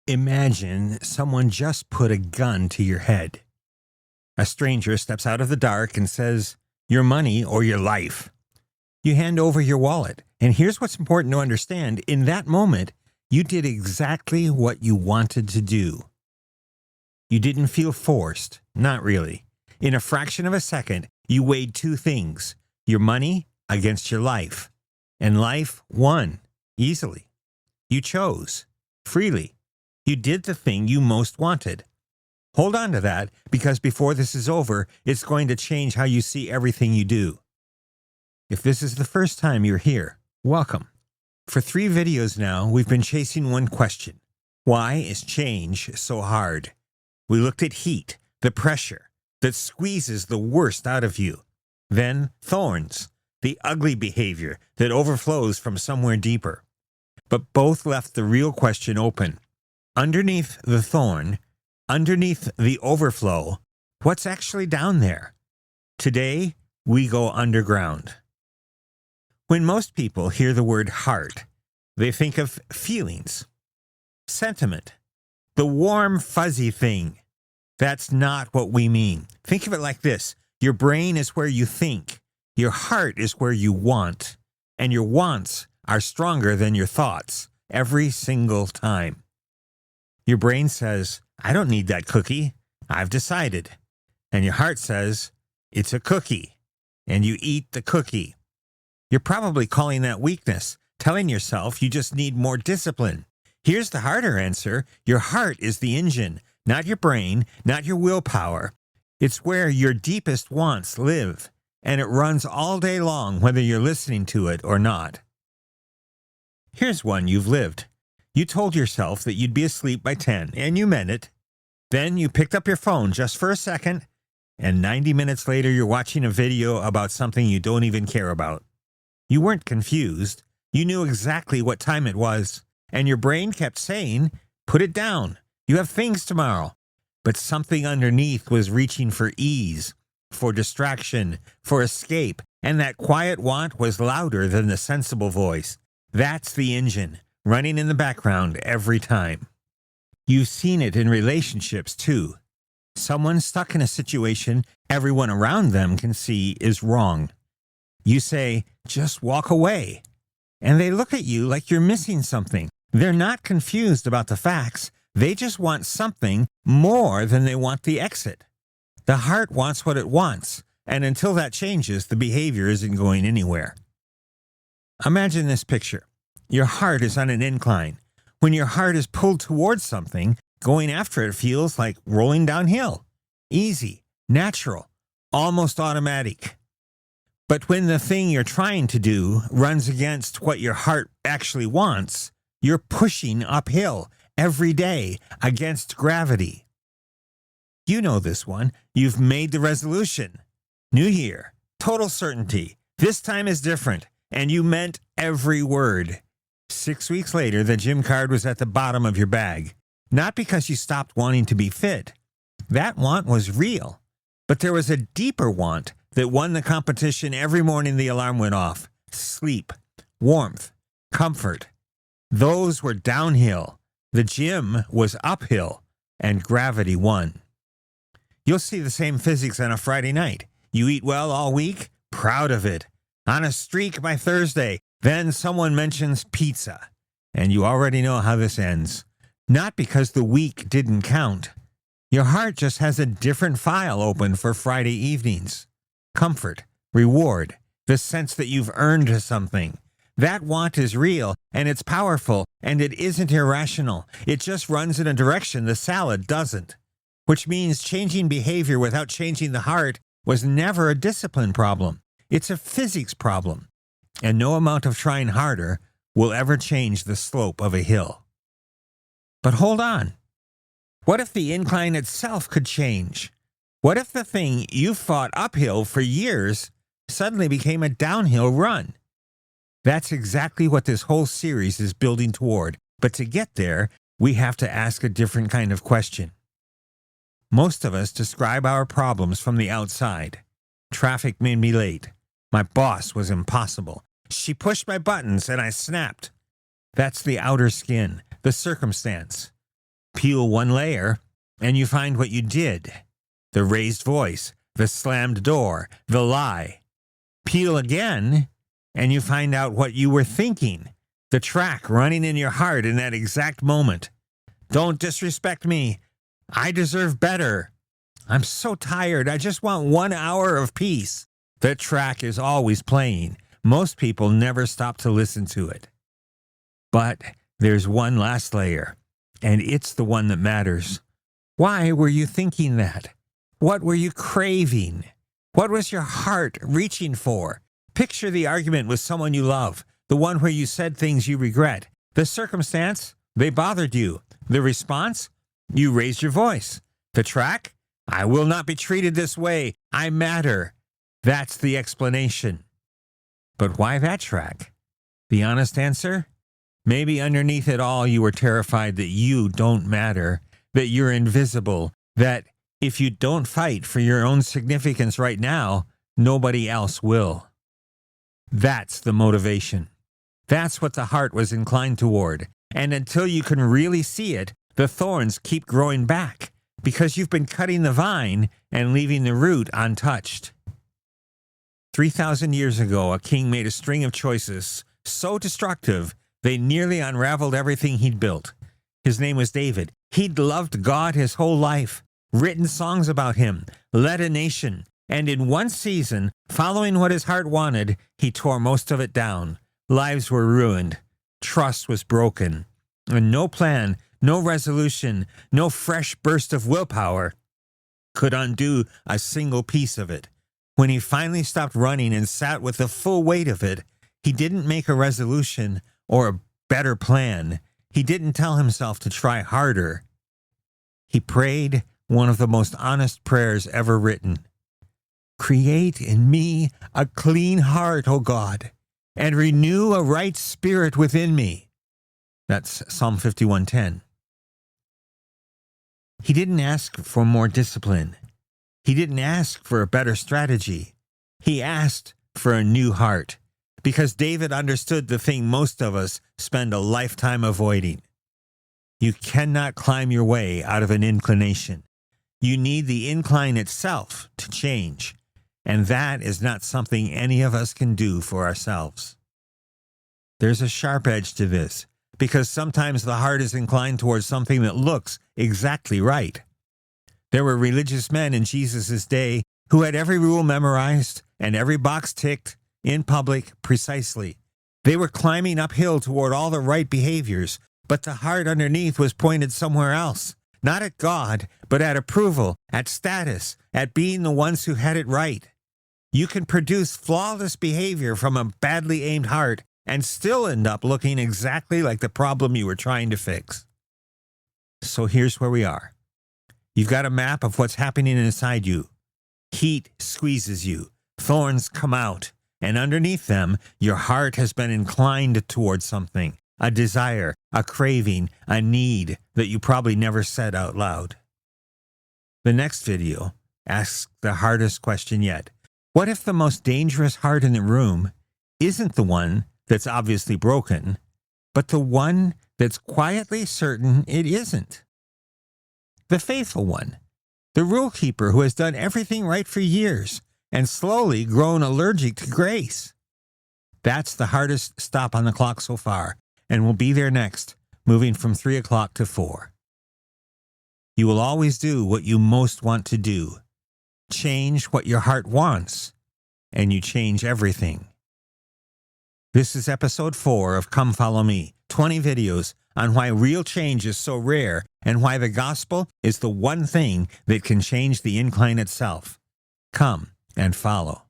Imagine someone just put a gun to your head. A stranger steps out of the dark and says, "Your money or your life." You hand over your wallet. And here's what's important to understand. In that moment, you did exactly what you wanted to do. You didn't feel forced. Not really. In a fraction of a second, you weighed two things: your money against your life. And life won easily. You chose freely. You did the thing you most wanted. Hold on to that, because before this is over, it's going to change how you see everything you do. If this is the first time you're here, welcome. For 3 videos now, we've been chasing one question. Why is change so hard? We looked at heat, the pressure that squeezes the worst out of you. Then thorns, the ugly behavior that overflows from somewhere deeper. But both left the real question open. Underneath the thorn, underneath the overflow, what's actually down there? Today, we go underground. When most people hear the word heart, they think of feelings, sentiment, the warm, fuzzy thing. That's not what we mean. Think of it like this. Your brain is where you think. Your heart is where you want. And your wants are stronger than your thoughts every single time. Your brain says, "I don't need that cookie. I've decided." And your heart says, "It's a cookie." And you eat the cookie. You're probably calling that weakness, telling yourself you just need more discipline. Here's the harder answer. Your heart is the engine, not your brain, not your willpower. It's where your deepest wants live, and it runs all day long, whether you're listening to it or not. Here's one you've lived. You told yourself that you'd be asleep by 10, and you meant it. Then you picked up your phone just for a second, and 90 minutes later you're watching a video about something you don't even care about. You weren't confused. You knew exactly what time it was, and your brain kept saying, "Put it down. You have things tomorrow." But something underneath was reaching for ease, for distraction, for escape, and that quiet want was louder than the sensible voice. That's the engine, running in the background every time. You've seen it in relationships, too. Someone stuck in a situation everyone around them can see is wrong. You say, "Just walk away." And they look at you like you're missing something. They're not confused about the facts. They just want something more than they want the exit. The heart wants what it wants, and until that changes, the behavior isn't going anywhere. Imagine this picture. Your heart is on an incline. When your heart is pulled towards something, going after it feels like rolling downhill. Easy, natural, almost automatic. But when the thing you're trying to do runs against what your heart actually wants, you're pushing uphill every day against gravity. You know this one. You've made the resolution. New year, total certainty. This time is different, and you meant every word. 6 weeks later, the gym card was at the bottom of your bag. Not because you stopped wanting to be fit. That want was real. But there was a deeper want that won the competition every morning the alarm went off. Sleep, warmth, comfort. Those were downhill. The gym was uphill, and gravity won. You'll see the same physics on a Friday night. You eat well all week, proud of it. On a streak by Thursday, then someone mentions pizza, and you already know how this ends. Not because the week didn't count. Your heart just has a different file open for Friday evenings. Comfort, reward, the sense that you've earned something. That want is real, and it's powerful, and it isn't irrational. It just runs in a direction the salad doesn't. Which means changing behavior without changing the heart was never a discipline problem. It's a physics problem. And no amount of trying harder will ever change the slope of a hill. But hold on. What if the incline itself could change? What if the thing you fought uphill for years suddenly became a downhill run? That's exactly what this whole series is building toward. But to get there, we have to ask a different kind of question. Most of us describe our problems from the outside. Traffic made me late. My boss was impossible. She pushed my buttons and I snapped. That's the outer skin, the circumstance. Peel one layer, and you find what you did. The raised voice, the slammed door, the lie. Peel again, and you find out what you were thinking. The track running in your heart in that exact moment. Don't disrespect me. I deserve better. I'm so tired. I just want 1 hour of peace. That track is always playing. Most people never stop to listen to it. But there's one last layer, and it's the one that matters. Why were you thinking that? What were you craving? What was your heart reaching for? Picture the argument with someone you love, the one where you said things you regret. The circumstance, they bothered you. The response, you raised your voice. The track, I will not be treated this way. I matter. That's the explanation. But why that track? The honest answer? Maybe underneath it all you were terrified that you don't matter, that you're invisible, that if you don't fight for your own significance right now, nobody else will. That's the motivation. That's what the heart was inclined toward. And until you can really see it, the thorns keep growing back because you've been cutting the vine and leaving the root untouched. 3,000 years ago, a king made a string of choices so destructive they nearly unraveled everything he'd built. His name was David. He'd loved God his whole life, written songs about him, led a nation, and in one season, following what his heart wanted, he tore most of it down. Lives were ruined. Trust was broken. And no plan, no resolution, no fresh burst of willpower could undo a single piece of it. When he finally stopped running and sat with the full weight of it, he didn't make a resolution or a better plan. He didn't tell himself to try harder. He prayed one of the most honest prayers ever written. Create in me a clean heart, O God, and renew a right spirit within me. That's Psalm 51:10. He didn't ask for more discipline. He didn't ask for a better strategy. He asked for a new heart, because David understood the thing most of us spend a lifetime avoiding. You cannot climb your way out of an inclination. You need the incline itself to change, and that is not something any of us can do for ourselves. There's a sharp edge to this, because sometimes the heart is inclined towards something that looks exactly right. There were religious men in Jesus' day who had every rule memorized and every box ticked in public precisely. They were climbing uphill toward all the right behaviors, but the heart underneath was pointed somewhere else, not at God, but at approval, at status, at being the ones who had it right. You can produce flawless behavior from a badly aimed heart and still end up looking exactly like the problem you were trying to fix. So here's where we are. You've got a map of what's happening inside you. Heat squeezes you. Thorns come out. And underneath them, your heart has been inclined towards something, a desire, a craving, a need that you probably never said out loud. The next video asks the hardest question yet. What if the most dangerous heart in the room isn't the one that's obviously broken, but the one that's quietly certain it isn't? The faithful one, the rule keeper who has done everything right for years and slowly grown allergic to grace. That's the hardest stop on the clock so far, and we'll be there next, moving from 3 o'clock to 4. You will always do what you most want to do. Change what your heart wants, and you change everything. This is episode 4 of Come Follow Me, 20 videos on why real change is so rare and why the gospel is the one thing that can change the incline itself. Come and follow.